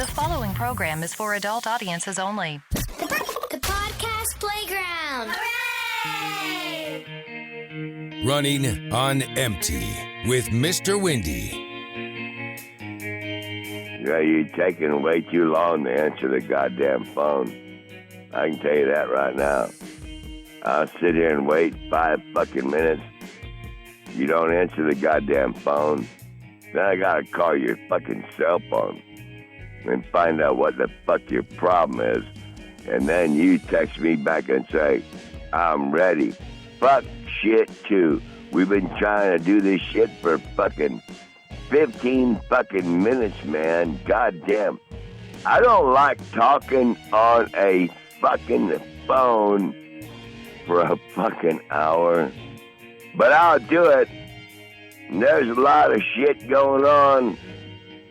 The following program is for adult audiences only. The Podcast Playground. Hooray! Running on empty with Mr. Windy. Yeah, you're taking way too long to answer the goddamn phone. I can tell you that right now. I'll sit here and wait 5 fucking minutes. You don't answer the goddamn phone. Then I gotta call your fucking cell phone and find out what the fuck your problem is. And then you text me back and say, I'm ready. Fuck shit too. We've been trying to do this shit for fucking 15 fucking minutes, man. Goddamn. I don't like talking on a fucking phone for a fucking hour. But I'll do it. And there's a lot of shit going on.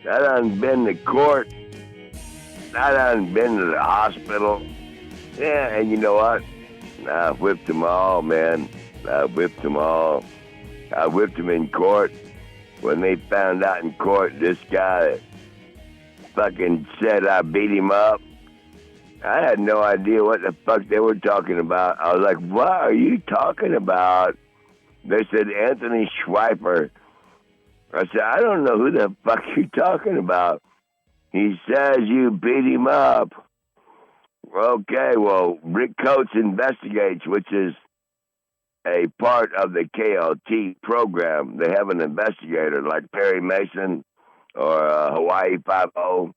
I done been to court. I done been to the hospital. Yeah, and you know what? I whipped them all, man. I whipped them all. I whipped them in court. When they found out in court this guy fucking said I beat him up, I had no idea what the fuck they were talking about. I was like, what are you talking about? They said Anthony Schweifer. I said, I don't know who the fuck you're talking about. He says you beat him up. Okay, well, Rick Coates Investigates, which is a part of the KLT program. They have an investigator like Perry Mason or Hawaii Five-0,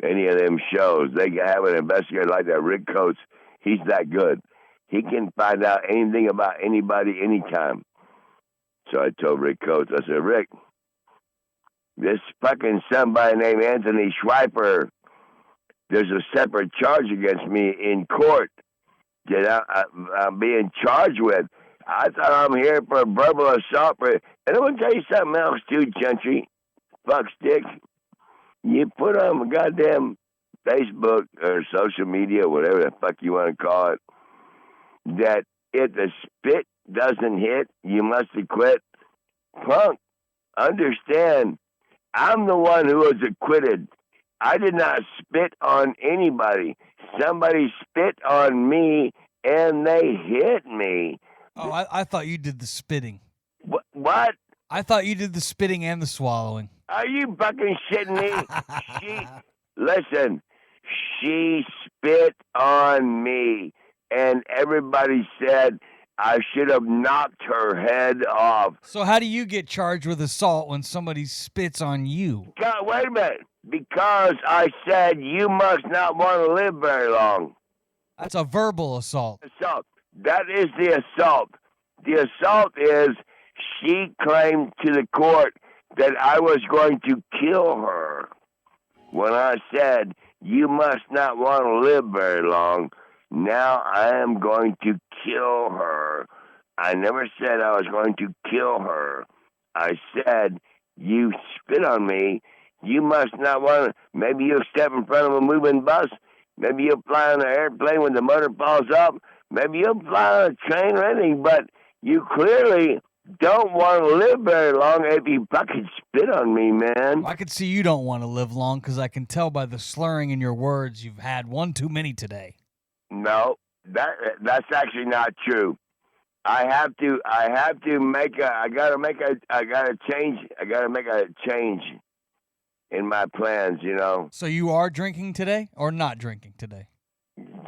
any of them shows. They have an investigator like that. Rick Coates, he's that good. He can find out anything about anybody anytime. So I told Rick Coates, I said, Rick, this fucking somebody named Anthony Schweifer, there's a separate charge against me in court that I'm being charged with. I thought I'm here for verbal assault. And I'm going to tell you something else, too, Gentry. Fuck stick. You put on goddamn Facebook or social media, whatever the fuck you want to call it, that if the spit doesn't hit, you must acquit. Punk, understand, I'm the one who was acquitted. I did not spit on anybody. Somebody spit on me, and they hit me. Oh, I thought you did the spitting. What? I thought you did the spitting and the swallowing. Are you fucking shitting me? Listen, she spit on me, and everybody said I should have knocked her head off. So how do you get charged with assault when somebody spits on you? God, wait a minute. Because I said you must not want to live very long. That's a verbal assault. Assault. That is the assault. The assault is she claimed to the court that I was going to kill her. When I said you must not want to live very long, now I am going to kill her. I never said I was going to kill her. I said, you spit on me. You must not want to. Maybe you'll step in front of a moving bus. Maybe you'll fly on an airplane when the motor falls up. Maybe you'll fly on a train or anything. But you clearly don't want to live very long if you fucking spit on me, man. I could see you don't want to live long because I can tell by the slurring in your words you've had one too many today. No, that's actually not true. I gotta make a change in my plans, you know. So you are drinking today or not drinking today?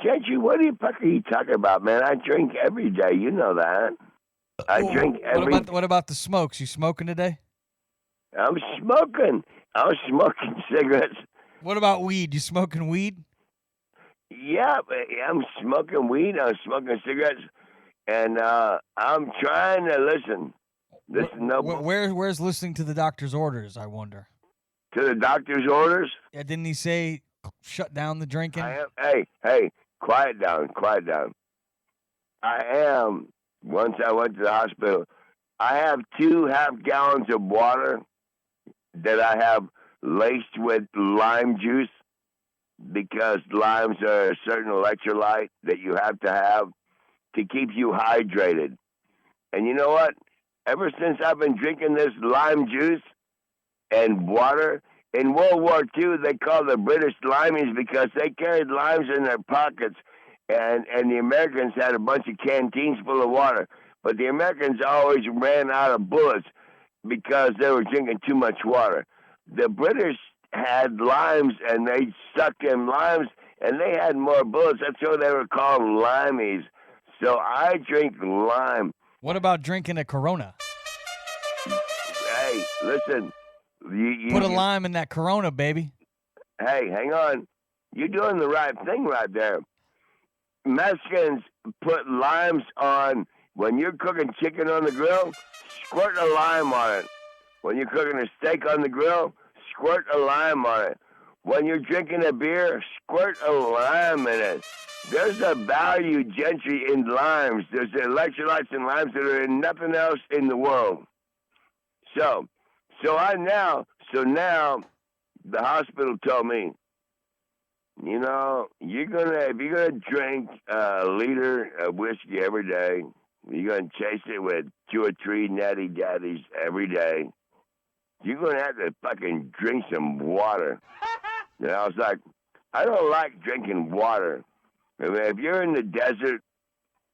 Gentry, what the fuck are you talking about, man? I drink every day, you know that. I drink every... What about the smokes? You smoking today? I'm smoking cigarettes. What about weed? You smoking weed? Yeah, I'm smoking weed, I'm smoking cigarettes, and I'm trying to listen. Where's listening to the doctor's orders, I wonder? To the doctor's orders? Yeah, didn't he say shut down the drinking? Hey, quiet down. I am, once I went to the hospital, I have 2 half gallons of water that I have laced with lime juice, because limes are a certain electrolyte that you have to keep you hydrated. And you know what? Ever since I've been drinking this lime juice and water, In World War II, they called the British limeys because they carried limes in their pockets, and the Americans had a bunch of canteens full of water. But the Americans always ran out of bullets because they were drinking too much water. The British had limes, and they sucked in limes, and they had more bullets. That's why they were called limeys. So I drink lime. What about drinking a Corona? Hey, listen. Put a lime in that Corona, baby. Hey, hang on. You're doing the right thing right there. Mexicans put limes on when you're cooking chicken on the grill. Squirt a lime on it. When you're cooking a steak on the grill, squirt a lime on it. When you're drinking a beer, squirt a lime in it. There's a value, gentry, in limes. There's electrolytes in limes that are in nothing else in the world. So now the hospital told me, you know, if you're gonna drink a liter of whiskey every day, you're gonna chase it with 2 or 3 natty daddies every day. You're gonna have to fucking drink some water. And I was like, I don't like drinking water. I mean, if you're in the desert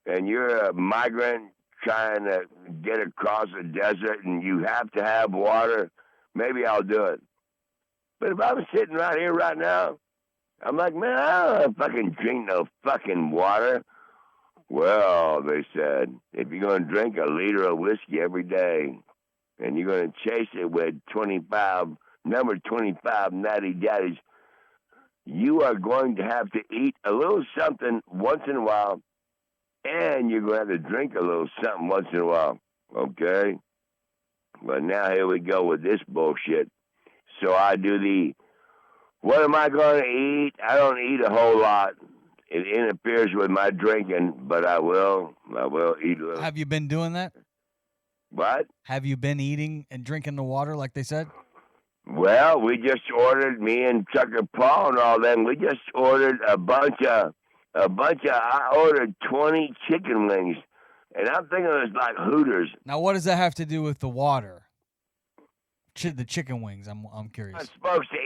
and you're a migrant trying to get across the desert and you have to have water, maybe I'll do it. But if I'm sitting right here right now, I'm like, man, I don't fucking drink no fucking water. Well, they said, if you're going to drink a liter of whiskey every day and you're going to chase it with 25 natty daddies, you are going to have to eat a little something once in a while, and you're going to have to drink a little something once in a while, okay? But now here we go with this bullshit. So I do what am I going to eat? I don't eat a whole lot. It interferes with my drinking, but I will eat a little. Have you been doing that? What? Have you been eating and drinking the water like they said? Well, we just ordered, me and Tucker Paul and all them, we just ordered a bunch of, I ordered 20 chicken wings, and I'm thinking it was like Hooters. Now, what does that have to do with the water? The chicken wings, I'm curious. I'm supposed to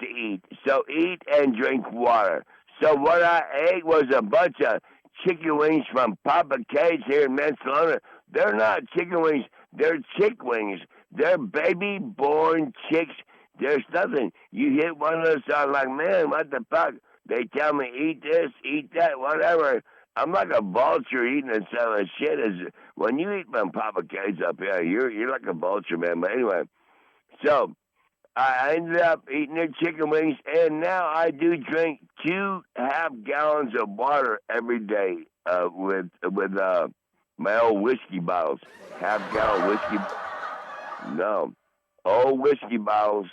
eat. So eat and drink water. So what I ate was a bunch of chicken wings from Papa Cage here in Mansalona. They're not chicken wings, they're chick wings. They're baby-born chicks. There's nothing. You hit one of those, I'm like, man, what the fuck? They tell me, eat this, eat that, whatever. I'm like a vulture eating and selling shit. When you eat from Papa Cage up here, you're like a vulture, man. But anyway, so I ended up eating their chicken wings, and now I do drink 2.5 gallons of water every day with my old whiskey bottles. Half-gallon whiskey. No, old whiskey bottles.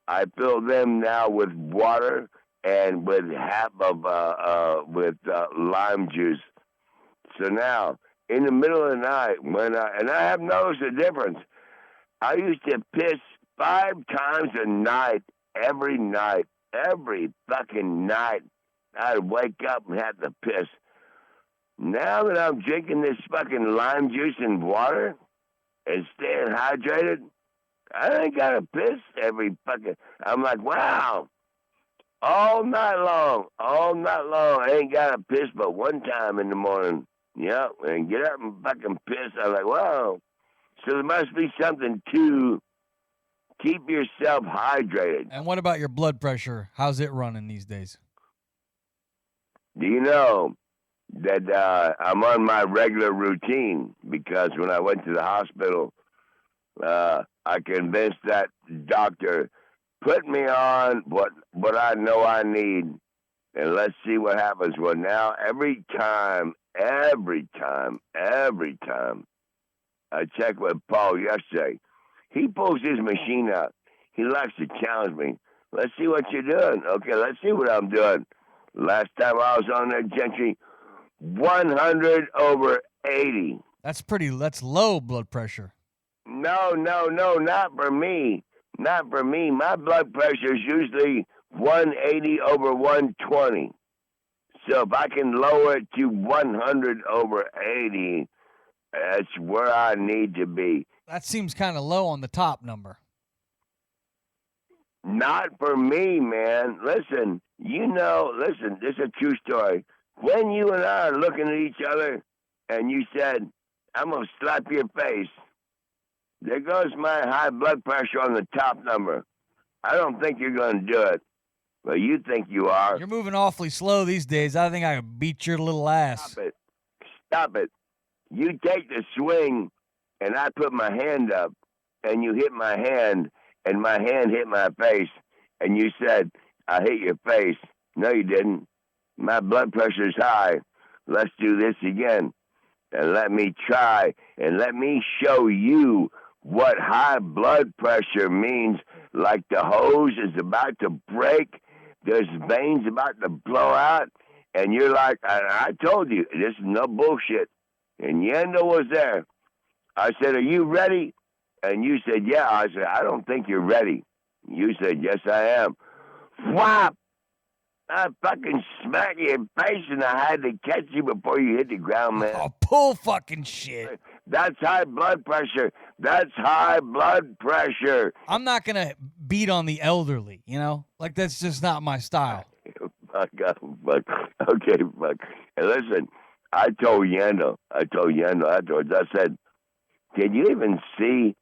I fill them now with water and with half of lime juice. So now, in the middle of the night, and I have noticed a difference. I used to piss 5 times a night, every fucking night. I'd wake up and have to piss. Now that I'm drinking this fucking lime juice and water and staying hydrated, I ain't got to piss every fucking... I'm like, wow. All night long. I ain't got to piss but one time in the morning. Yep, and get up and fucking piss. I'm like, wow. So there must be something to keep yourself hydrated. And what about your blood pressure? How's it running these days? Do you know that I'm on my regular routine? Because when I went to the hospital, I convinced that doctor, put me on what I know I need, and let's see what happens. Well, now every time I checked with Paul yesterday, he pulls his machine out. He likes to challenge me. Let's see what you're doing. Okay, let's see what I'm doing. Last time I was on that, Gentry, 100/80. That's low blood pressure. No, not for me. Not for me. My blood pressure is usually 180/120. So if I can lower it to 100/80, that's where I need to be. That seems kind of low on the top number. Not for me, man. Listen, this is a true story. When you and I are looking at each other and you said, I'm going to slap your face, there goes my high blood pressure on the top number. I don't think you're going to do it, but you think you are. You're moving awfully slow these days. I think I could beat your little ass. Stop it. You take the swing, and I put my hand up, and you hit my hand, and my hand hit my face, and you said, I hit your face. No, you didn't. My blood pressure's high. Let's do this again. And let me try, and let me show you what high blood pressure means. Like the hose is about to break, there's veins about to blow out, and you're like, I told you, this is no bullshit. And Yendo was there. I said, are you ready? And you said, yeah. I said, I don't think you're ready. You said, yes, I am. Whap! I fucking smacked you in the face, and I had to catch you before you hit the ground, man. Oh, bull fucking shit. That's high blood pressure. That's high blood pressure. I'm not going to beat on the elderly, you know? Like, that's just not my style. Fuck. Okay, fuck. And listen, I told Yendo afterwards, I said, can you even see?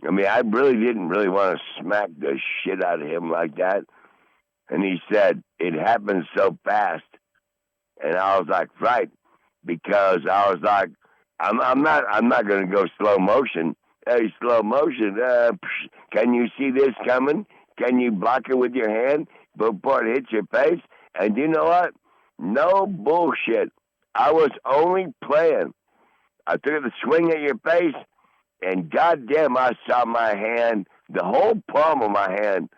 I mean, I really didn't want to smack the shit out of him like that. And he said, it happened so fast. And I was like, right. Because I was like, I'm not going to go slow motion. Hey, slow motion. Can you see this coming? Can you block it with your hand before it hits your face? And you know what? No bullshit. I was only playing. I took the swing at your face, and goddamn, I saw my hand, the whole palm of my hand,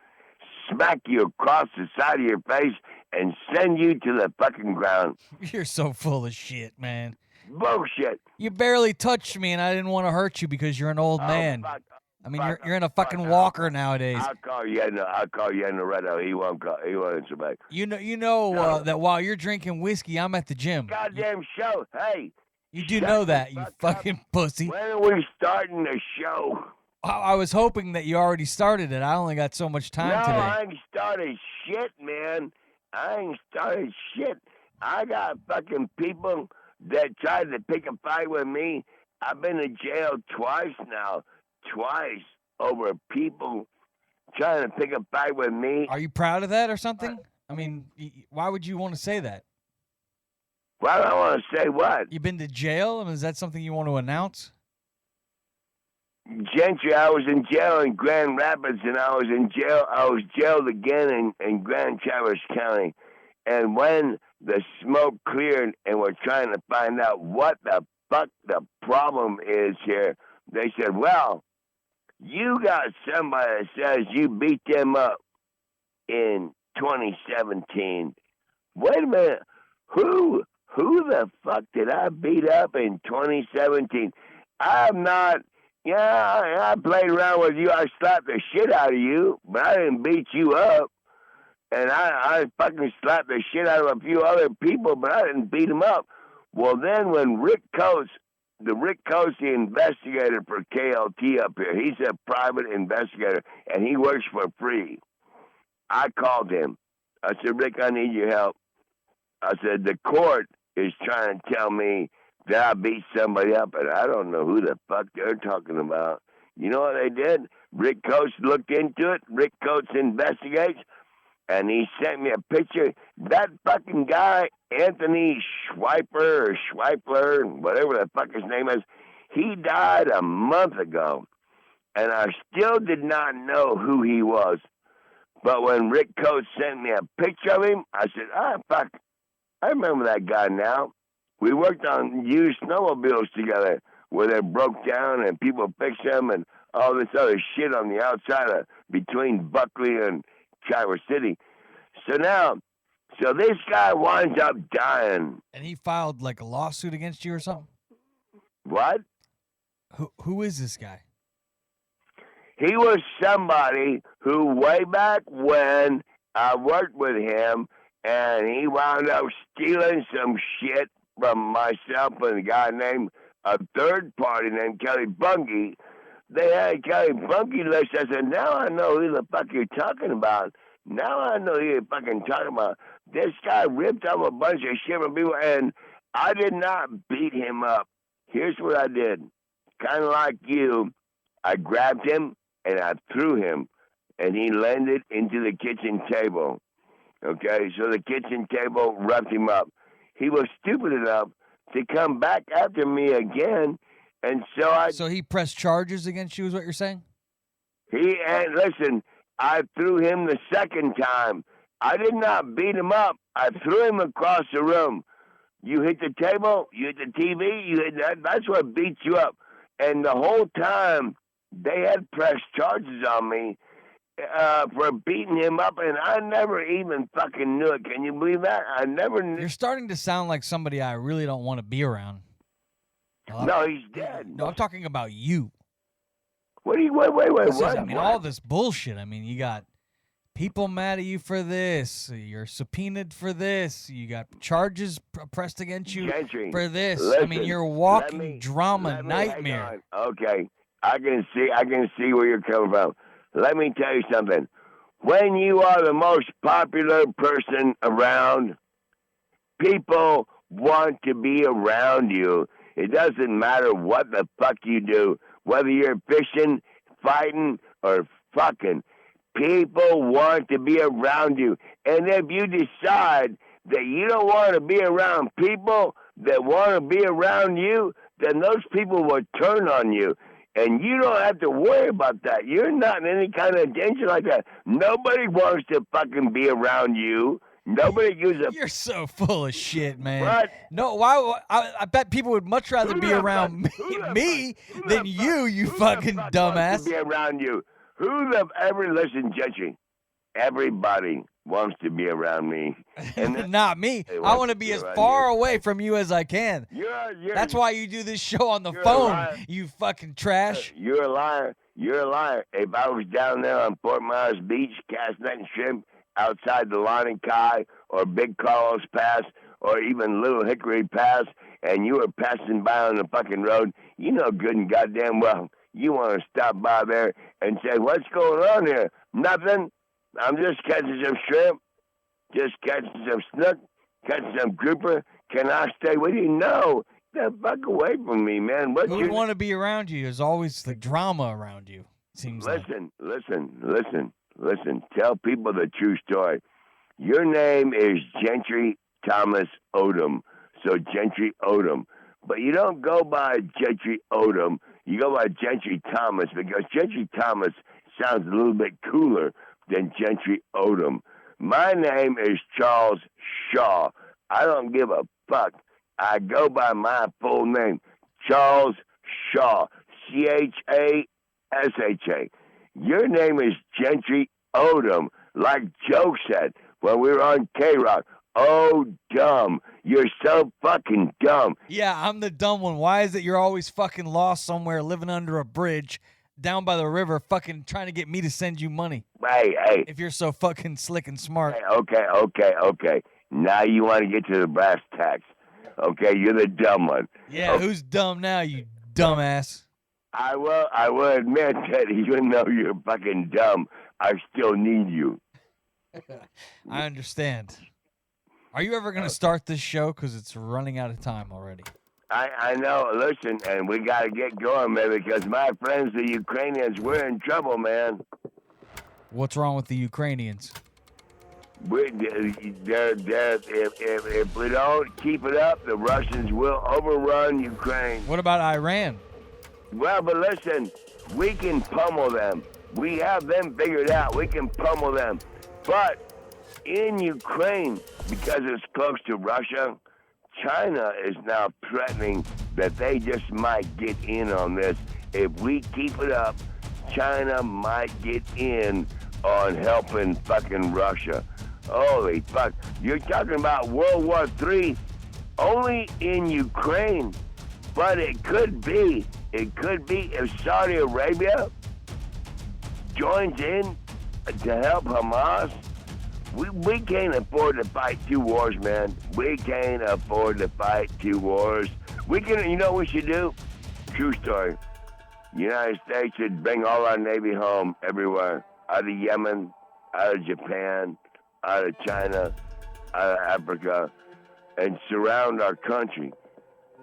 smack you across the side of your face and send you to the fucking ground. You're so full of shit, man. Bullshit. You barely touched me, and I didn't want to hurt you because you're an old man. Fuck. I mean, you're in a fucking walker nowadays. I'll call Yendo right now. He won't answer back. You know that while you're drinking whiskey, I'm at the gym. Goddamn show. Hey. You do know that, you fucking pussy. When are we starting the show? I was hoping that you already started it. I only got so much time today. I ain't started shit, man. I ain't started shit. I got fucking people that tried to pick a fight with me. I've been to jail twice now. Twice over people trying to pick a fight with me. Are you proud of that or something? I mean, why would you want to say that? Why do I want to say what? You been to jail? I mean, is that something you want to announce? Gentry, I was in jail in Grand Rapids, and I was jailed again in Grand Traverse County. And when the smoke cleared and we're trying to find out what the fuck the problem is here, they said, well, you got somebody that says you beat them up in 2017. Wait a minute. Who the fuck did I beat up in 2017? I'm not, I played around with you. I slapped the shit out of you, but I didn't beat you up. And I fucking slapped the shit out of a few other people, but I didn't beat them up. Well, then when Rick Coates, the investigator for KLT up here, he's a private investigator, and he works for free. I called him. I said, Rick, I need your help. I said, the court is trying to tell me that I beat somebody up, and I don't know who the fuck they're talking about. You know what they did? Rick Coates looked into it. Rick Coates investigates, and he sent me a picture. That fucking guy, Anthony Schweipler, whatever the fuck his name is, he died a month ago, and I still did not know who he was. But when Rick Coates sent me a picture of him, I said, fuck, I remember that guy now. We worked on used snowmobiles together where they broke down and people fixed them and all this other shit on the outside of between Buckley and Traverse City. So this guy winds up dying. And he filed like a lawsuit against you or something? What? Who is this guy? He was somebody who way back when I worked with him, and he wound up stealing some shit from myself and a guy named, a third party named Kelly Bungie, they had Kelly Funky list. I said, now I know who the fuck you're talking about. Now I know who you're fucking talking about. This guy ripped off a bunch of shit from people, and I did not beat him up. Here's what I did. Kind of like you, I grabbed him and I threw him, and he landed into the kitchen table. Okay, so the kitchen table roughed him up. He was stupid enough to come back after me again, and So he pressed charges against you, is what you're saying? And listen, I threw him the second time. I did not beat him up. I threw him across the room. You hit the table, you hit the TV, you hit that. That's what beats you up. And the whole time, they had pressed charges on me for beating him up, and I never even fucking knew it. Can you believe that? I never knew. You're starting to sound like somebody I really don't want to be around. No, he's dead. No, I'm talking about you. What do you, wait, what? I mean, all this bullshit. I mean, you got people mad at you for this. You're subpoenaed for this. You got charges pressed against you Gentry, for this. listen, I mean, you're a walking drama nightmare. Okay, I can see where you're coming from. Let me tell you something. When you are the most popular person around, people want to be around you. It doesn't matter what the fuck you do, whether you're fishing, fighting, or fucking. People want to be around you. And if you decide that you don't want to be around people that want to be around you, then those people will turn on you. And you don't have to worry about that. You're not in any kind of danger like that. Nobody wants to fucking be around you. Nobody gives a... You're so full of shit, man. What? No, why? I bet people would much rather be around me than you fucking dumbass. To be around you. Who the ever listen, Gentry? Everybody wants to be around me. And not me. I want to be as far away from you as I can. That's why you do this show on the phone, you fucking trash. You're a liar. You're a liar. If I was down there on Fort Myers Beach, casting net and shrimp outside the Lonnie Kai or Big Carlos Pass or even Little Hickory Pass, and you were passing by on the fucking road, you know good and goddamn well you want to stop by there and say, what's going on here? Nothing. I'm just catching some shrimp, just catching some snook, catching some grouper. Can I stay with you? No. Get the fuck away from me, man. Who would want to be around you? There's always the drama around you, it seems Listen. Tell people the true story. Your name is Gentry Thomas Odom, so Gentry Odom. But you don't go by Gentry Odom. You go by Gentry Thomas because Gentry Thomas sounds a little bit cooler than Gentry Odom. My name is Charles Shaw. I don't give a fuck. I go by my full name, Charles Shaw, Chasha. Your name is Gentry Odom, like Joe said when we were on K-Rock. Oh, dumb. You're so fucking dumb. Yeah, I'm the dumb one. Why is it you're always fucking lost somewhere, living under a bridge, down by the river, fucking trying to get me to send you money? Hey. If you're so fucking slick and smart. Hey, okay. Now you want to get to the brass tacks. Okay, you're the dumb one. Yeah, okay. Who's dumb now, you dumbass? I will admit that even though you're fucking dumb, I still need you. I understand. Are you ever going to start this show? Because it's running out of time already. I know. Listen, and we got to get going, man, because my friends, the Ukrainians, we're in trouble, man. What's wrong with the Ukrainians? If we don't keep it up, the Russians will overrun Ukraine. What about Iran? Well, but listen, we can pummel them. We have them figured out. We can pummel them. But in Ukraine, because it's close to Russia, China is now threatening that they just might get in on this. If we keep it up, China might get in on helping fucking Russia. Holy fuck. You're talking about World War III only in Ukraine. But it could be if Saudi Arabia joins in to help Hamas. We can't afford to fight two wars, man. We can't afford to fight two wars. You know what we should do? True story. The United States should bring all our Navy home everywhere. Out of Yemen, out of Japan, out of China, out of Africa, and surround our country.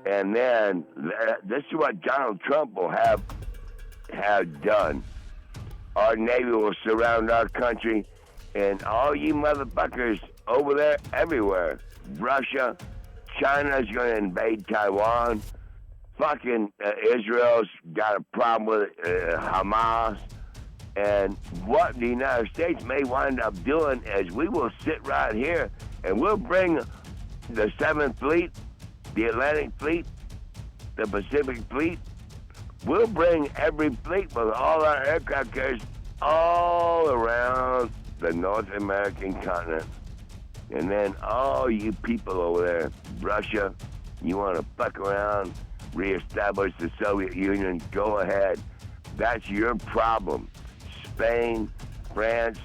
And then this is what Donald Trump will have done. Our Navy will surround our country, and all you motherfuckers over there, everywhere. Russia, China's going to invade Taiwan. Fucking Israel's got a problem with Hamas. And what the United States may wind up doing is we will sit right here and we'll bring the 7th Fleet, the Atlantic Fleet, the Pacific Fleet. We'll bring every fleet with all our aircraft carriers all around the North American continent. And then all you people over there, Russia, you want to fuck around, reestablish the Soviet Union, go ahead. That's your problem. Spain, France,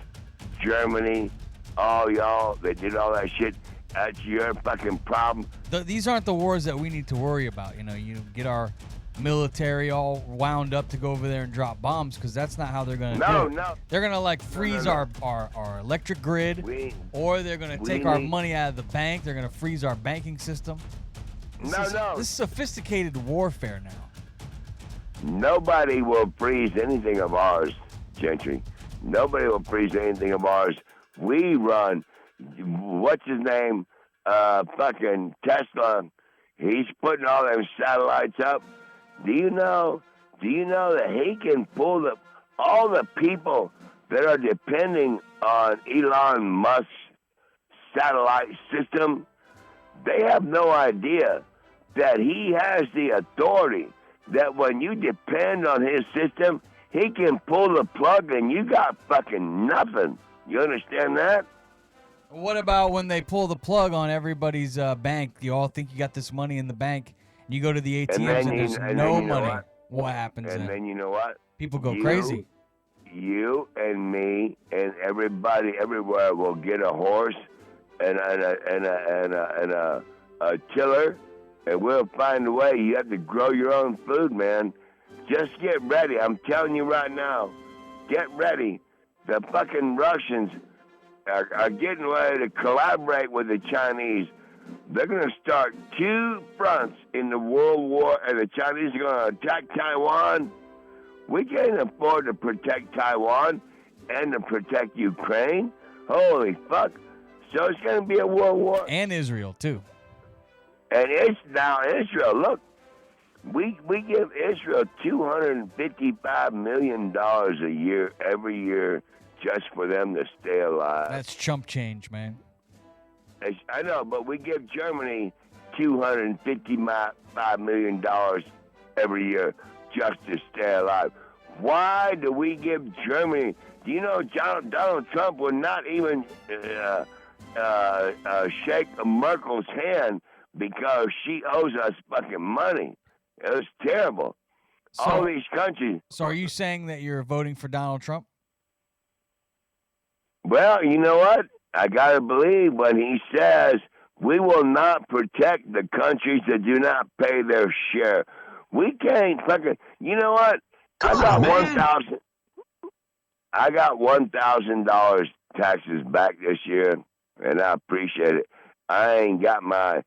Germany, all y'all that did all that shit, that's your fucking problem. These aren't the wars that we need to worry about. You get our military all wound up to go over there and drop bombs, because that's not how they're going to do it. No. They're going to freeze our electric grid, or they're going to take our money out of the bank. They're going to freeze our banking system. This is sophisticated warfare now. Nobody will freeze anything of ours, Gentry. Nobody will freeze anything of ours. We run, what's his name, fucking Tesla. He's putting all them satellites up. Do you know that he can pull all the people that are depending on Elon Musk's satellite system? They have no idea that he has the authority that when you depend on his system, he can pull the plug and you got fucking nothing. You understand that? What about when they pull the plug on everybody's bank? You all think you got this money in the bank, and you go to the ATMs and there's no money. What happens then? And then you know what? People go crazy. You and me and everybody everywhere will get a horse and a tiller, and we'll find a way. You have to grow your own food, man. Just get ready. I'm telling you right now, get ready. The fucking Russians are getting ready to collaborate with the Chinese. They're going to start 2 fronts in the World War, and the Chinese are going to attack Taiwan. We can't afford to protect Taiwan and to protect Ukraine. Holy fuck. So it's going to be a world war. And Israel, too. And it's now Israel. Look, we give Israel $255 million a year, every year, just for them to stay alive. That's chump change, man. I know, but we give Germany $255 million every year just to stay alive. Why do we give Germany? Do you know Donald Trump would not even shake Merkel's hand because she owes us fucking money? It was terrible. All these countries. So are you saying that you're voting for Donald Trump? Well, you know what? I got to believe when he says we will not protect the countries that do not pay their share. We can't fucking. You know what? I got $1,000 taxes back this year, and I appreciate it. I ain't got my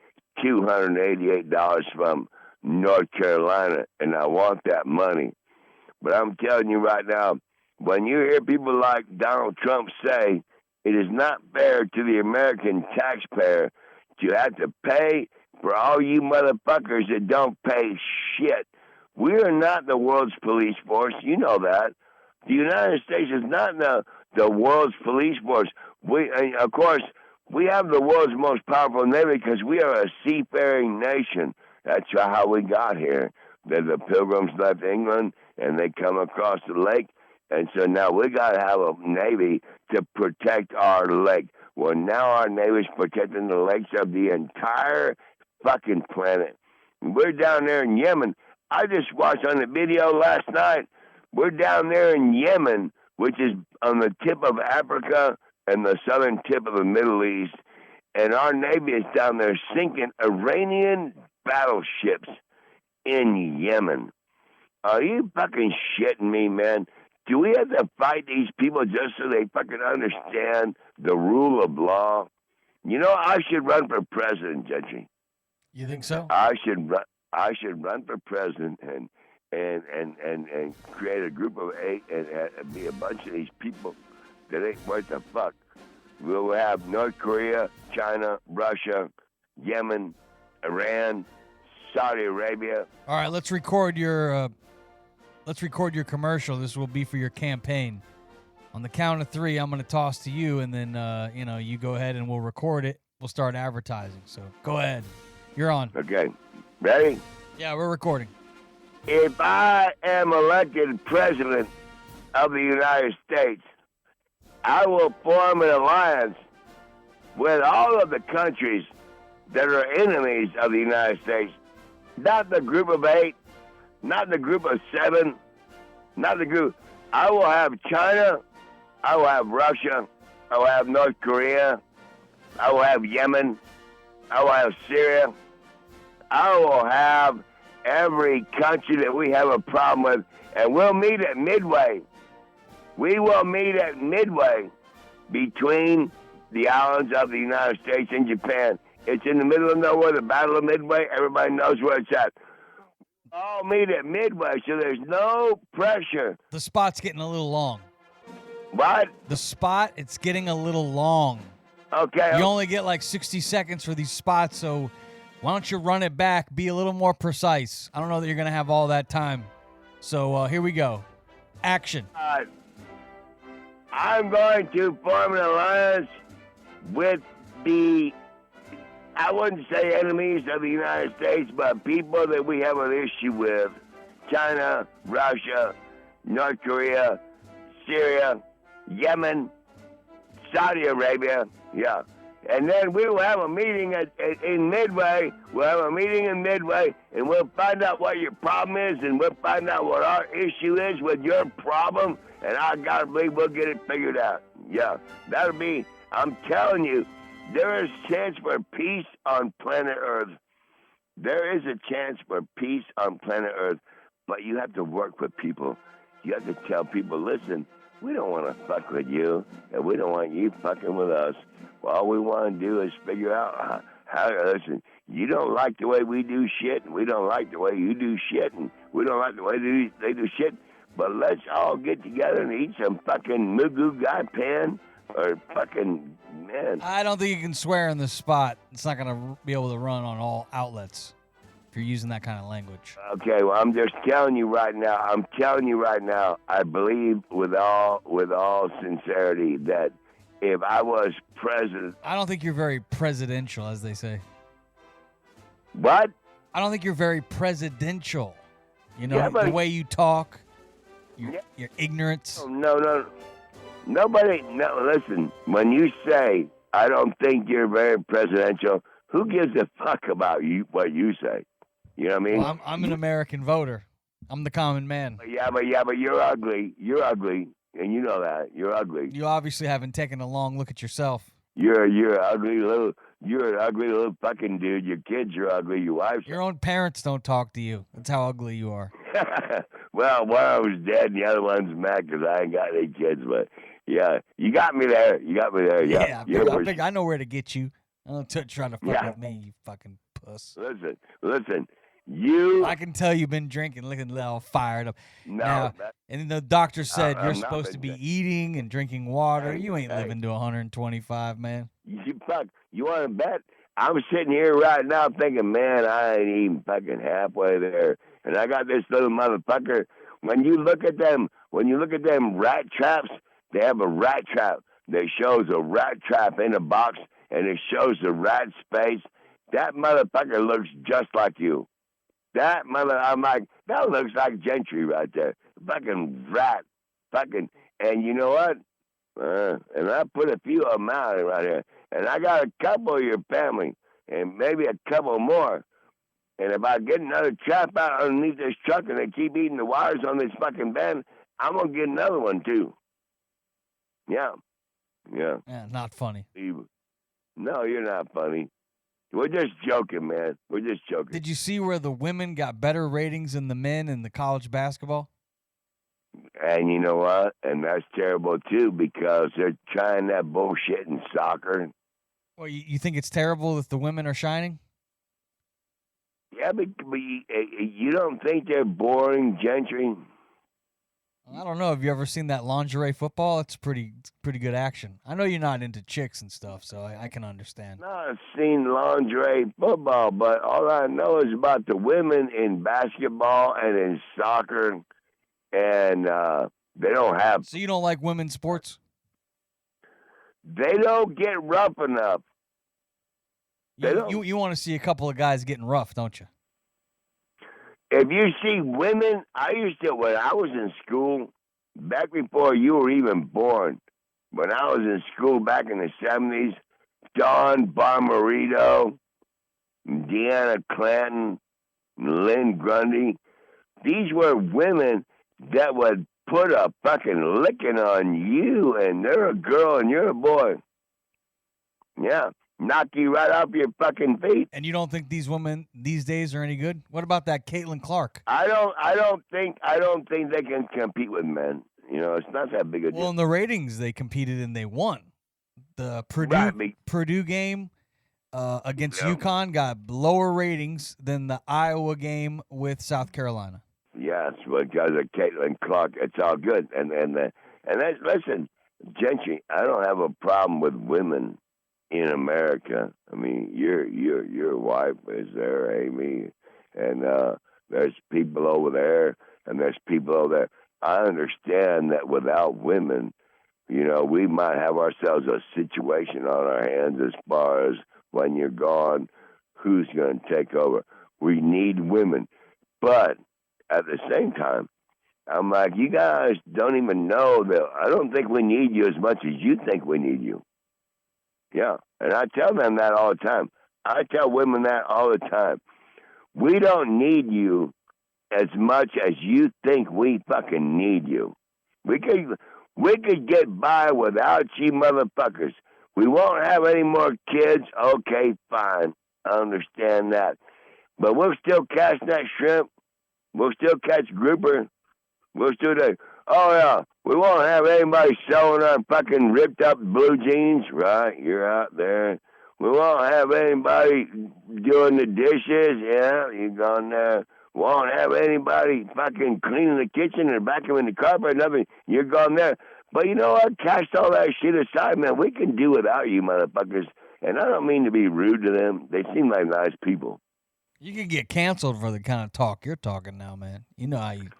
$288 from North Carolina, and I want that money. But I'm telling you right now, when you hear people like Donald Trump say it is not fair to the American taxpayer to have to pay for all you motherfuckers that don't pay shit. We are not the world's police force. You know that. The United States is not the world's police force. Of course, we have the world's most powerful navy because we are a seafaring nation. That's how we got here. The Pilgrims left England, and they come across the lake. And so now we got to have a navy to protect our lake. Well, now our navy's protecting the lakes of the entire fucking planet. We're down there in Yemen. I just watched on the video last night. We're down there in Yemen, which is on the tip of Africa and the southern tip of the Middle East. And our navy is down there sinking Iranian battleships in Yemen. Are you fucking shitting me, man? Do we have to fight these people just so they fucking understand the rule of law? You know, I should run for president, Gentry. You think so? I should run for president and create a group of 8 and be a bunch of these people that ain't worth the fuck. We'll have North Korea, China, Russia, Yemen, Iran, Saudi Arabia. All right, let's record your commercial. This will be for your campaign. On the count of 3, I'm going to toss to you, and then you go ahead and we'll record it. We'll start advertising. So go ahead. You're on. Okay. Ready? Yeah, we're recording. If I am elected president of the United States, I will form an alliance with all of the countries that are enemies of the United States. Not the group of 8, not the group of 7, not the group. I will have China, I will have Russia, I will have North Korea, I will have Yemen, I will have Syria, I will have every country that we have a problem with, and we'll meet at midway. We will meet at midway between the islands of the United States and Japan. It's in the middle of nowhere, the Battle of Midway. Everybody knows where it's at. All meet at midway, so there's no pressure. The spot's getting a little long. What? The spot, it's getting a little long. Okay. You only get like 60 seconds for these spots, so why don't you run it back, be a little more precise. I don't know that you're going to have all that time. So here we go. Action. I'm going to form an alliance with I wouldn't say enemies of the United States, but people that we have an issue with. China, Russia, North Korea, Syria, Yemen, Saudi Arabia, yeah. And then we will have a meeting in Midway. We'll have a meeting in Midway, and we'll find out what your problem is, and we'll find out what our issue is with your problem, and I gotta believe we'll get it figured out. Yeah, that'll be, I'm telling you, there is a chance for peace on planet Earth. There is a chance for peace on planet Earth, but you have to work with people. You have to tell people, listen, we don't want to fuck with you, and we don't want you fucking with us. All we want to do is figure out how to listen. You don't like the way we do shit, and we don't like the way you do shit, and we don't like the way they do shit, but let's all get together and eat some fucking mugu gai pan or fucking, man. I don't think you can swear in this spot. It's not going to be able to run on all outlets if you're using that kind of language. Okay, well, I'm just telling you right now, I believe with all sincerity that if I was president... I don't think you're very presidential, as they say. What? I don't think you're very presidential. You know, yeah, the way you talk, your ignorance. No. Listen, when you say, I don't think you're very presidential, who gives a fuck about you? What you say? You know what I mean? Well, I'm an American voter. I'm the common man. Yeah, but you're ugly. You're ugly. And you know that. You're ugly. You obviously haven't taken a long look at yourself. You're an ugly little fucking dude. Your kids are ugly. Your wife's... Your own parents don't talk to you. That's how ugly you are. Well, one of them's dead and the other one's mad because I ain't got any kids. But, yeah, you got me there. Yeah. I know where to get you. Don't try to fuck with me, you fucking puss. Listen. I can tell you've been drinking, looking all fired up. No. And the doctor said you're supposed to be eating and drinking water. You ain't living to 125, man. You want to bet? I'm sitting here right now thinking, man, I ain't even fucking halfway there. And I got this little motherfucker. When you look at them rat traps, they have a rat trap that shows a rat trap in a box, and it shows the rat's face. That motherfucker looks just like you. I'm like, that looks like Gentry right there. Fucking rat. And you know what? And I put a few of them out right here. And I got a couple of your family, and maybe a couple more. And if I get another trap out underneath this truck and they keep eating the wires on this fucking van, I'm going to get another one too. Yeah. Yeah, not funny. No, you're not funny. We're just joking, man. We're just joking. Did you see where the women got better ratings than the men in the college basketball? And you know what? And that's terrible, too, because they're trying that bullshit in soccer. Well, you think it's terrible if the women are shining? Yeah, but you don't think they're boring, Gentry? I don't know. Have you ever seen that lingerie football? It's pretty good action. I know you're not into chicks and stuff, so I can understand. No, I've seen lingerie football, but all I know is about the women in basketball and in soccer, and they don't have... So you don't like women's sports? They don't get rough enough. You want to see a couple of guys getting rough, don't you? If you see women, when I was in school, back before you were even born, when I was in school back in the 70s, Dawn Bomarito, Deanna Clanton, Lynn Grundy, these were women that would put a fucking licking on you, and they're a girl and you're a boy. Yeah. Knock you right off your fucking feet. And you don't think these women these days are any good? What about that Caitlin Clark? I don't think they can compete with men. You know, it's not that big a deal. Well, in the ratings, they competed and they won. The Purdue game against UConn got lower ratings than the Iowa game with South Carolina. Yes, because of Caitlin Clark, it's all good. And that's, listen, Gentry, I don't have a problem with women in America. I mean, your wife is there, Amy, and there's people over there, and there's people over there. I understand that without women, you know, we might have ourselves a situation on our hands as far as when you're gone, who's going to take over. We need women. But at the same time, I'm like, you guys don't even know that I don't think we need you as much as you think we need you. Yeah, and I tell them that all the time. I tell women that all the time. We don't need you as much as you think we fucking need you. We could get by without you motherfuckers. We won't have any more kids. Okay, fine. I understand that. But we'll still catch that shrimp. We'll still catch grouper. We'll still do. Oh, yeah. We won't have anybody sewing on fucking ripped up blue jeans. Right, you're out there. We won't have anybody doing the dishes. Yeah, you're gone there. We won't have anybody fucking cleaning the kitchen or vacuuming the carpet or nothing. You're gone there. But you know what? Cast all that shit aside, man. We can do without you motherfuckers. And I don't mean to be rude to them. They seem like nice people. You can get canceled for the kind of talk you're talking now, man. You know how you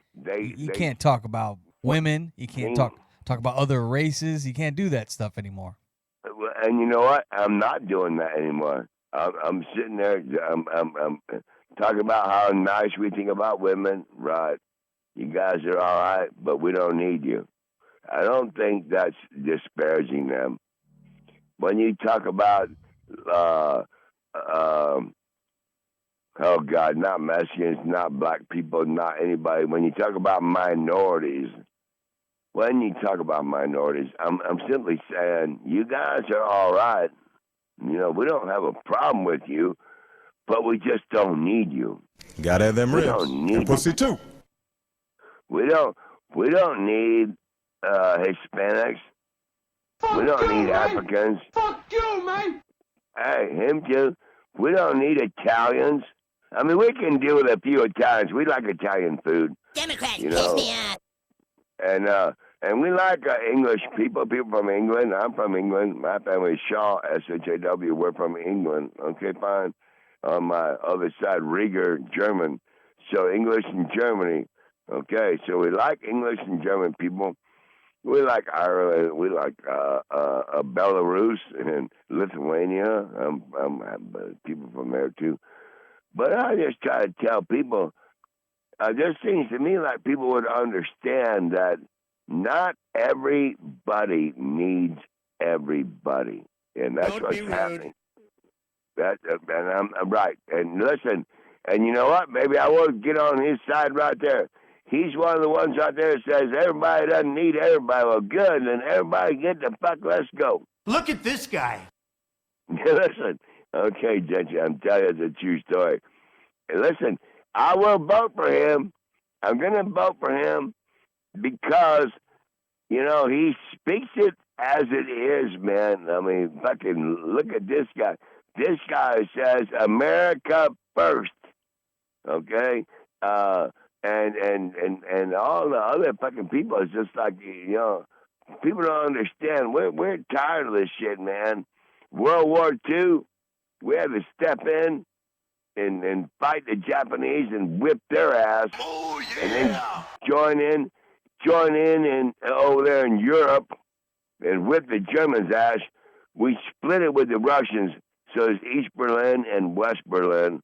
can't talk about women. You can't talk about other races. You can't do that stuff anymore. And you know what? I'm not doing that anymore. I'm sitting there. I'm talking about how nice we think about women. Right? You guys are all right, but we don't need you. I don't think that's disparaging them. When you talk about, oh God, not Mexicans, not black people, not anybody. When you talk about minorities, I'm simply saying you guys are all right. You know, we don't have a problem with you, but we just don't need you. Gotta have them ribs. And pussy too. We don't need Hispanics. We don't need Africans. Fuck you, man. Hey, him too. We don't need Italians. I mean, we can deal with a few Italians. We like Italian food. Democrats piss me off. And we like English people from England. I'm from England. My family is Shaw, S-H-A-W. We're from England. Okay, fine. On my other side, Rieger, German. So English and Germany. Okay, so we like English and German people. We like Ireland. We like Belarus and Lithuania. I'm people from there too. But I just try to tell people. It just seems to me like people would understand that not everybody needs everybody, and that's what's happening. And I'm right. And listen, and you know what? Maybe I will get on his side right there. He's one of the ones out there that says everybody doesn't need everybody. Well, good, then everybody get the fuck, let's go. Look at this guy. Listen, Okay, Gentry, I'm telling you, it's a true story. And listen, I will vote for him. I'm going to vote for him because, he speaks it as it is, man. I mean, fucking look at this guy. This guy says America first, okay? And all the other fucking people is just like, people don't understand. We're tired of this shit, man. World War II, we had to step in and fight the Japanese and whip their ass. Oh, yeah. And then join in over there in Europe and whip the Germans' ass. We split it with the Russians, so it's East Berlin and West Berlin.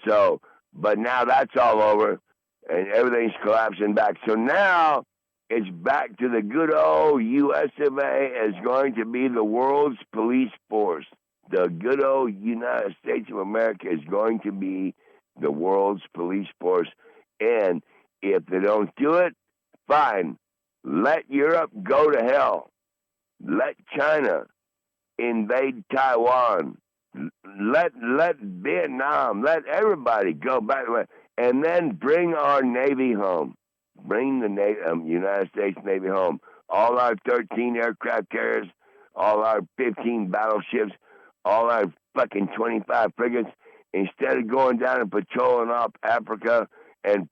So, but now that's all over, and everything's collapsing back. So now it's back to the good old U.S. of A. is going to be the world's police force. The good old United States of America is going to be the world's police force. And if they don't do it, fine. Let Europe go to hell. Let China invade Taiwan. Let Vietnam, let everybody go back, and then bring our Navy home. Bring the United States Navy home. All our 13 aircraft carriers, all our 15 battleships, all our fucking 25 frigates. Instead of going down and patrolling off Africa and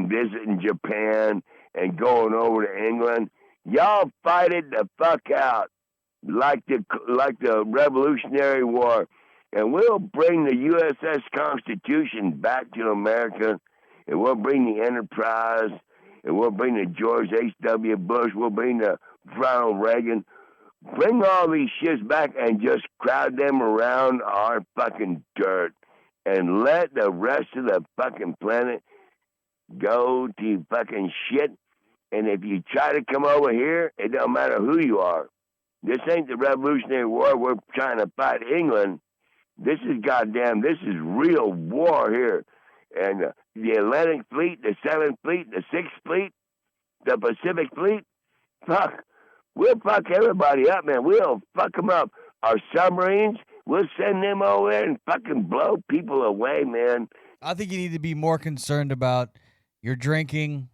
visiting Japan and going over to England, y'all fight it the fuck out. Like the Revolutionary War, and we'll bring the USS Constitution back to America, and we'll bring the Enterprise, and we'll bring the George H.W. Bush, we'll bring the Ronald Reagan, bring all these shits back and just crowd them around our fucking dirt, and let the rest of the fucking planet go to fucking shit. And if you try to come over here, it don't matter who you are. This ain't the Revolutionary War. We're trying to fight England. This is real war here. And the Atlantic Fleet, the 7th Fleet, the 6th Fleet, the Pacific Fleet, we'll fuck everybody up, man. We'll fuck them up. Our submarines, we'll send them over there and fucking blow people away, man. I think you need to be more concerned about your drinking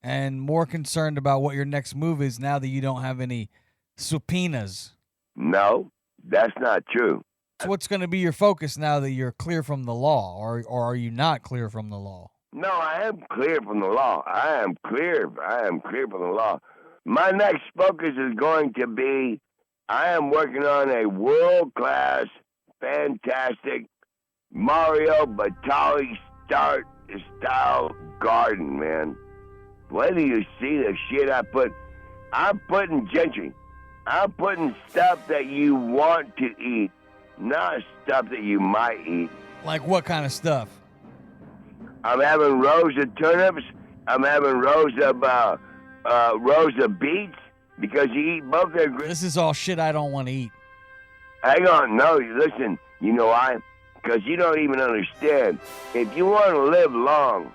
and more concerned about what your next move is now that you don't have any subpoenas. No, that's not true. So what's going to be your focus now that you're clear from the law, or are you not clear from the law? No, I am clear from the law. I am clear from the law. My next focus is going to be, I am working on a world-class, fantastic Mario Batali style garden, man. Wait till you see the shit I put. I'm putting Gentry. I'm putting stuff that you want to eat, not stuff that you might eat. Like what kind of stuff? I'm having rows of turnips. I'm having rows of beets because you eat both their. This is all shit I don't want to eat. Hang on, no, listen. You know why? Because you don't even understand. If you want to live long,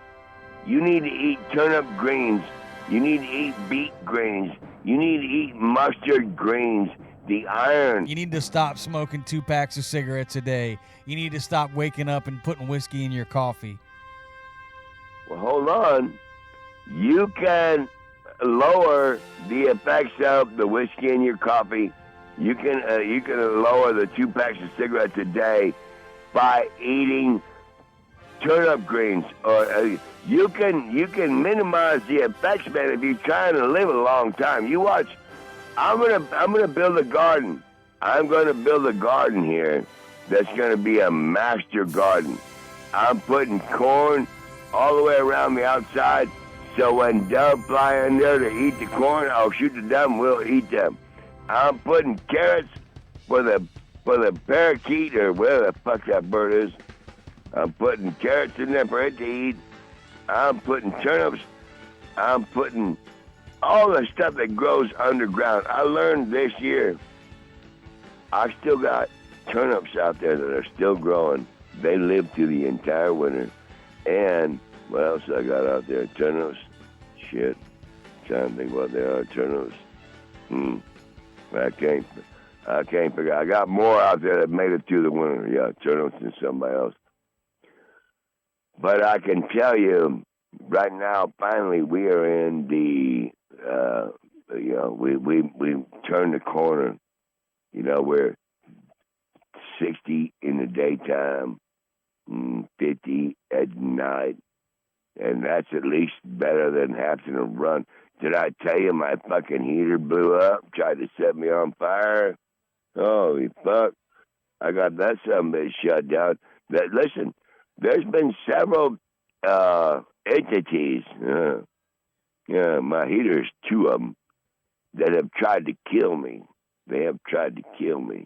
you need to eat turnip greens. You need to eat beet greens. You need to eat mustard greens, the iron. You need to stop smoking 2 packs of cigarettes a day. You need to stop waking up and putting whiskey in your coffee. Well, hold on. You can lower the effects of the whiskey in your coffee. You can lower the 2 packs of cigarettes a day by eating turnip greens, or you can minimize the effects, man, if you're trying to live a long time. You watch. I'm gonna build a garden. I'm gonna build a garden here that's gonna be a master garden. I'm putting corn all the way around the outside, so when doves fly in there to eat the corn, I'll shoot the dove and we'll eat them. I'm putting carrots for the parakeet or whatever the fuck that bird is. I'm putting carrots in there for it to eat. I'm putting turnips. I'm putting all the stuff that grows underground. I learned this year, I still got turnips out there that are still growing. They live through the entire winter. And what else I got out there? Turnips? Shit. Trying to think what they are. Turnips. I can't figure out. I got more out there that made it through the winter. Yeah, turtles and somebody else. But I can tell you, right now, finally, we are in the, we turned the corner. You know, we're 60 in the daytime, 50 at night, and that's at least better than having to run. Did I tell you my fucking heater blew up, tried to set me on fire? Holy fuck. I got that something shut down. Listen, there's been several entities, my heaters, two of them, that have tried to kill me. They have tried to kill me.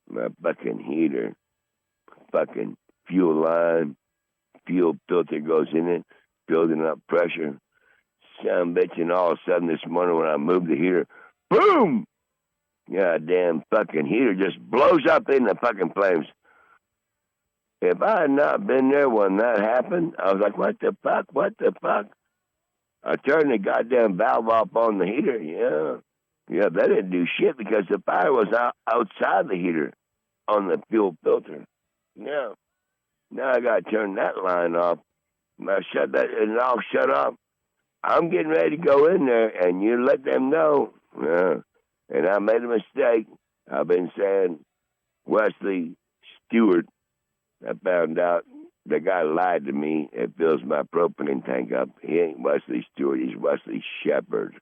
My fucking heater, fucking fuel line, fuel filter goes in it, building up pressure. Son bitch, and all of a sudden this morning when I moved the heater, boom! Goddamn fucking heater just blows up in the fucking flames. If I had not been there when that happened, I was like, what the fuck? I turned the goddamn valve off on the heater, Yeah, that didn't do shit because the fire was outside the heater on the fuel filter. Yeah. Now I got to turn that line off. I shut that, and it all shut off. I'm getting ready to go in there, and you let them know. Yeah. And I made a mistake. I've been saying Wesley Stewart. I found out the guy lied to me. It fills my propane tank up. He ain't Wesley Stewart. He's Wesley Shepard.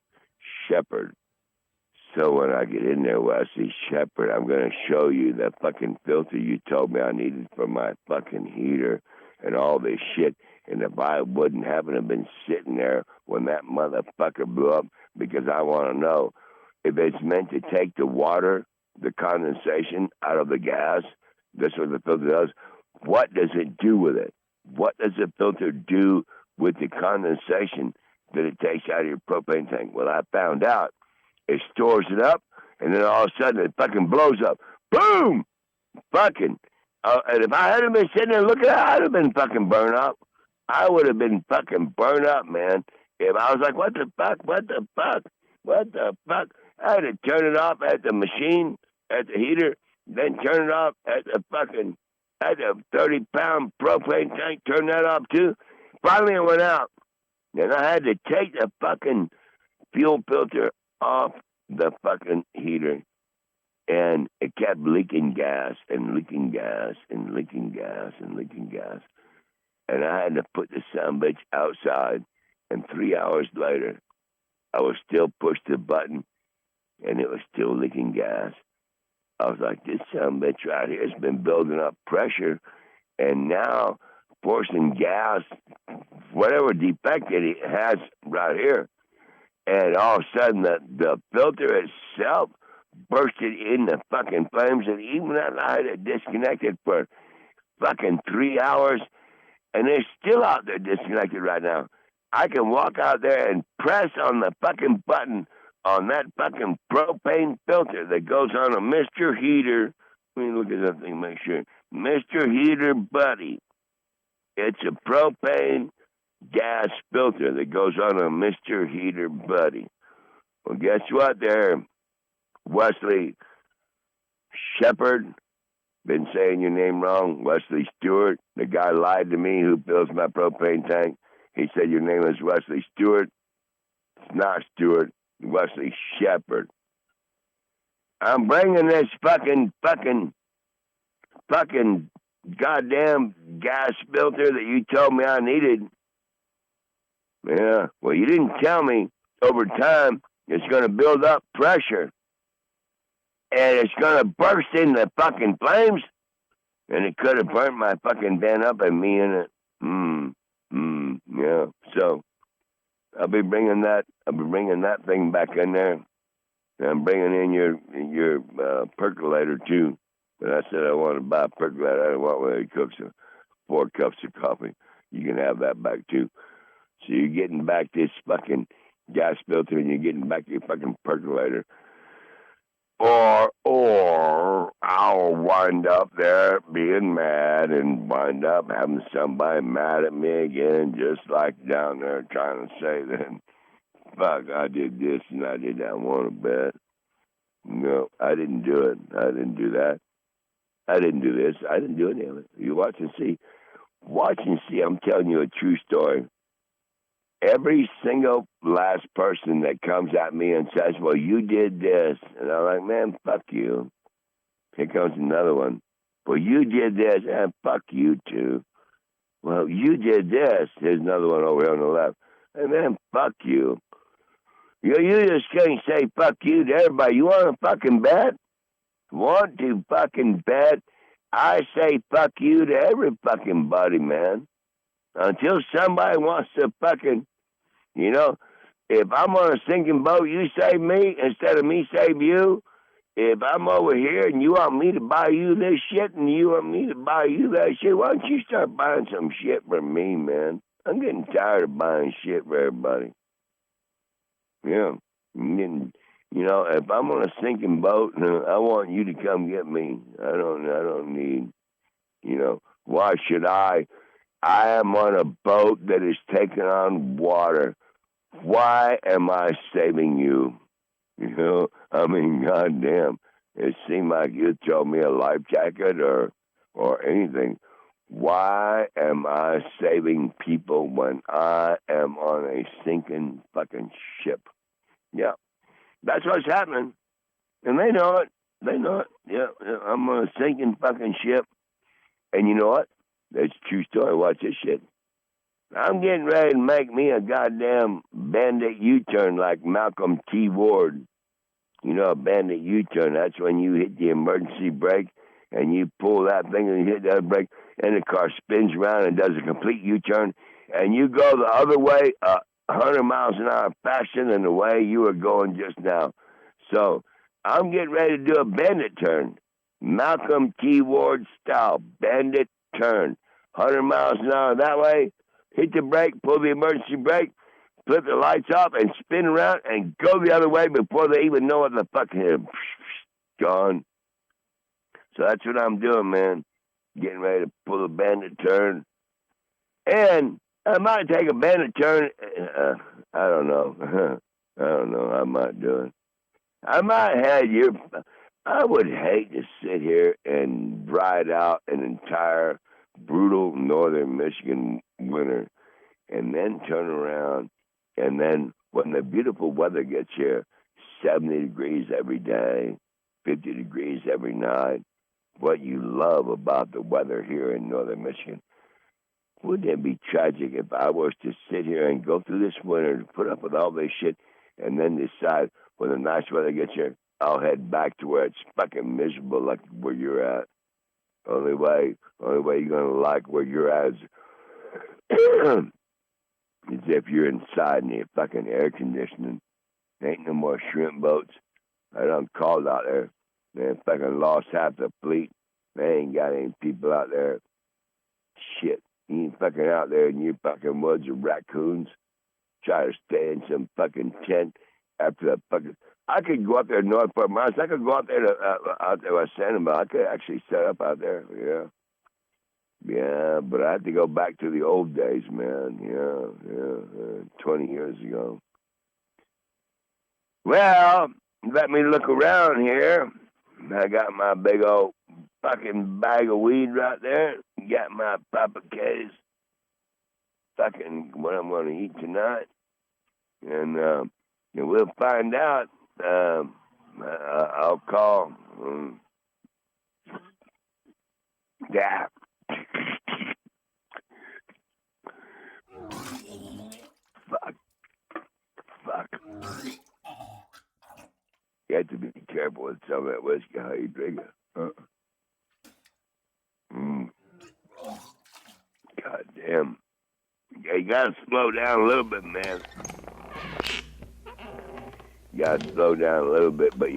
So when I get in there, Wesley Shepard, I'm going to show you the fucking filter you told me I needed for my fucking heater and all this shit. And if I wouldn't happen to have been sitting there when that motherfucker blew up, because I want to know if it's meant to take the water, the condensation out of the gas, that's what the filter does. What does it do with it? What does the filter do with the condensation that it takes out of your propane tank? Well, I found out. It stores it up, and then all of a sudden it fucking blows up. Boom! Fucking. And if I hadn't been sitting there looking at it, I'd have been fucking burned up. I would have been fucking burned up, man. If I was like, what the fuck? I had to turn it off at the machine, at the heater, then turn it off at the 30-pound propane tank, turn that off too. Finally it went out. Then I had to take the fucking fuel filter off the fucking heater, and it kept leaking gas and leaking gas and leaking gas and leaking gas. And I had to put the sumbitch outside, and 3 hours later, I was still pushed the button, and it was still leaking gas. I was like, this sumbitch right here has been building up pressure, and now forcing gas, whatever defect it has right here. And all of a sudden, the filter itself bursted in the fucking flames, and even after I had it disconnected for fucking 3 hours, and it's still out there disconnected right now. I can walk out there and press on the fucking button on that fucking propane filter that goes on a Mr. Heater. Let me look at that thing, make sure. Mr. Heater Buddy. It's a propane gas filter that goes on a Mr. Heater Buddy. Well, guess what there, Wesley Shepard? Been saying your name wrong, Wesley Stewart. The guy lied to me who fills my propane tank. He said your name is Wesley Stewart. It's not Stewart. Wesley Shepard. I'm bringing this fucking goddamn gas filter that you told me I needed. Yeah, well, you didn't tell me over time it's going to build up pressure and it's going to burst into fucking flames, and it could have burnt my fucking van up and me in it. Yeah. So I'll be bringing that thing back in there. And I'm bringing in your percolator too. But I said I want to buy a percolator. I don't want one that cooks 4 cups of coffee. You can have that back too. So you're getting back this fucking gas filter, and you're getting back your fucking percolator. Or I'll wind up there being mad and wind up having somebody mad at me again, just like down there trying to say that, fuck, I did this and I did that one a bit. No, I didn't do it. I didn't do that. I didn't do this. I didn't do any of it. You watch and see. Watch and see. I'm telling you a true story. Every single last person that comes at me and says, well, you did this. And I'm like, man, fuck you. Here comes another one. Well, you did this. And fuck you, too. Well, you did this. Here's another one over here on the left. And man, fuck you. You just can't say fuck you to everybody. You want to fucking bet? Want to fucking bet? I say fuck you to every fucking buddy, man. Until somebody wants to fucking, if I'm on a sinking boat, you save me instead of me save you. If I'm over here and you want me to buy you this shit and you want me to buy you that shit, why don't you start buying some shit for me, man? I'm getting tired of buying shit for everybody. Yeah. I'm getting, if I'm on a sinking boat, I want you to come get me. I don't need, why should I? I am on a boat that is taking on water. Why am I saving you? Goddamn. It seemed like you throw me a life jacket or anything. Why am I saving people when I am on a sinking fucking ship? Yeah. That's what's happening. And they know it. They know it. Yeah. I'm on a sinking fucking ship. And you know what? That's a true story. Watch this shit. I'm getting ready to make me a goddamn bandit U-turn like Malcolm T. Ward. A bandit U-turn. That's when you hit the emergency brake and you pull that thing and you hit that brake and the car spins around and does a complete U-turn and you go the other way 100 miles an hour faster than the way you were going just now. So I'm getting ready to do a bandit turn. Malcolm T. Ward style. Bandit turn. 100 miles an hour that way. Hit the brake, pull the emergency brake, flip the lights off, and spin around and go the other way before they even know what the fuck is. Gone. So that's what I'm doing, man. Getting ready to pull a bandit turn. And I might take a bandit turn. I don't know. I might do it. I might have I would hate to sit here and ride out an entire brutal northern Michigan winter and then turn around and then when the beautiful weather gets here, 70 degrees every day, 50 degrees every night, what you love about the weather here in northern Michigan. Wouldn't it be tragic if I was to sit here and go through this winter and put up with all this shit and then decide when the nice weather gets here, I'll head back to where it's fucking miserable like where you're at. Only way you're going to like where you're at is if you're inside and you're fucking air conditioning. There ain't no more shrimp boats. I done called out there. They fucking lost half the fleet. They ain't got any people out there. Shit. You ain't fucking out there in your fucking woods with raccoons. Try to stay in some fucking tent after the fucking... I could go up there to North Fort Myers. I could go out there out there with Sanibel. I could actually set up out there. Yeah, but I had to go back to the old days, man. Yeah, 20 years ago. Well, let me look around here. I got my big old fucking bag of weed right there. Got my Papa K's. Fucking what I'm going to eat tonight. And we'll find out. I'll call. Yeah. Fuck. You have to be careful with some of that whiskey, how you drink it. God damn. You gotta slow down a little bit, man. You gotta slow down a little bit, but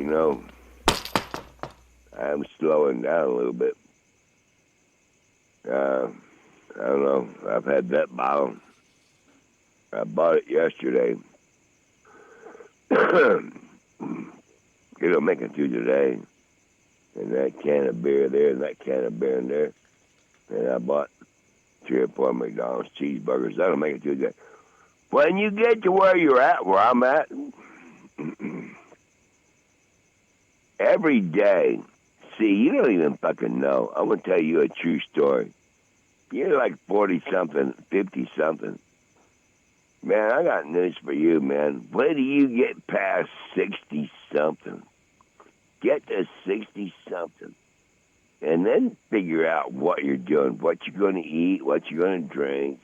I'm slowing down a little bit. I don't know. I've had that bottle. I bought it yesterday. It'll make it through today. And that can of beer there and that can of beer in there. And I bought 3 or 4 McDonald's cheeseburgers. That'll make it through today. When you get to where you're at, where I'm at, every day. See, you don't even fucking know. I'm going to tell you a true story. You're like 40-something, 50-something. Man, I got news for you, man. Wait till you get past 60-something. Get to 60-something. And then figure out what you're doing, what you're going to eat, what you're going to drink.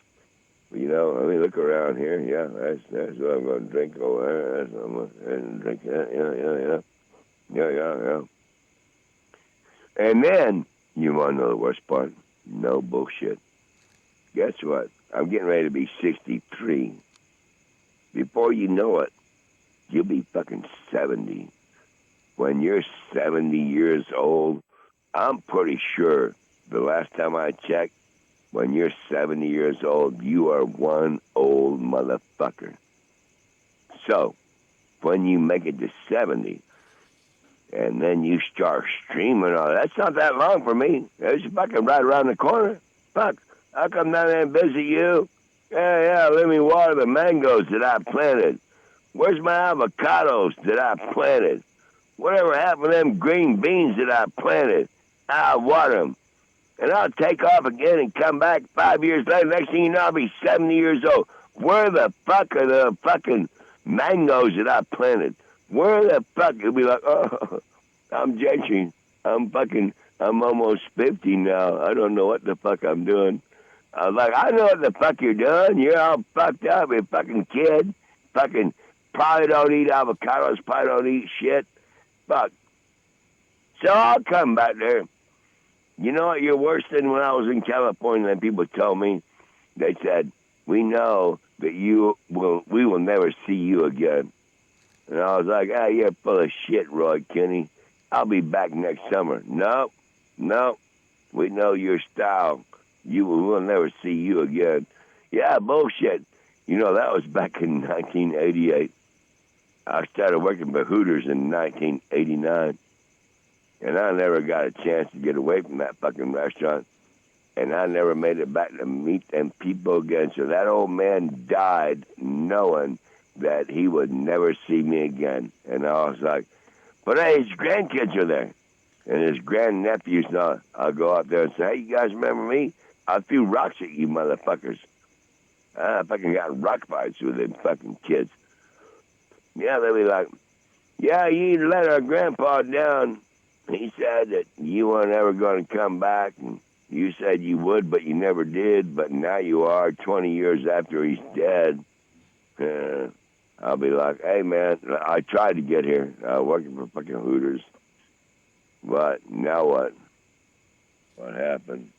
You know, I mean, look around here. Yeah, that's what I'm going to drink over there. That's what I'm going to drink that. Yeah. And then, you want to know the worst part? No bullshit. Guess what? I'm getting ready to be 63. Before you know it, you'll be fucking 70. When you're 70 years old, I'm pretty sure the last time I checked, when you're 70 years old, you are one old motherfucker. So, when you make it to 70, and then you start streaming all that's not that long for me. It's fucking right around the corner. Fuck, I'll come down there and visit you. Yeah, let me water the mangoes that I planted. Where's my avocados that I planted? Whatever happened to them green beans that I planted? I'll water them. And I'll take off again and come back 5 years later. Next thing you know, I'll be 70 years old. Where the fuck are the fucking mangoes that I planted? Where the fuck? You'll be like, oh, I'm Gentry. I'm almost 50 now. I don't know what the fuck I'm doing. I was like, I know what the fuck you're doing. You're all fucked up. You're a fucking kid. Fucking probably don't eat avocados. Probably don't eat shit. Fuck. So I'll come back there. You know what? You're worse than when I was in California. And people told me, they said, we know that we will never see you again. And I was like, you're full of shit, Roy Kenny. I'll be back next summer. No. We know your style. We'll never see you again. Yeah, bullshit. You know, that was back in 1988. I started working for Hooters in 1989. And I never got a chance to get away from that fucking restaurant. And I never made it back to meet them people again. So that old man died knowing that he would never see me again. And I was like, but hey, his grandkids are there. And his grandnephews, I'll go out there and say, hey, you guys remember me? I threw rocks at you motherfuckers. I fucking got rock fights with them fucking kids. Yeah, they'll be like, yeah, you let our grandpa down. He said that you weren't ever going to come back, and you said you would, but you never did, but now you are 20 years after he's dead. I'll be like, hey, man, I tried to get here working for fucking Hooters, but now what? What happened?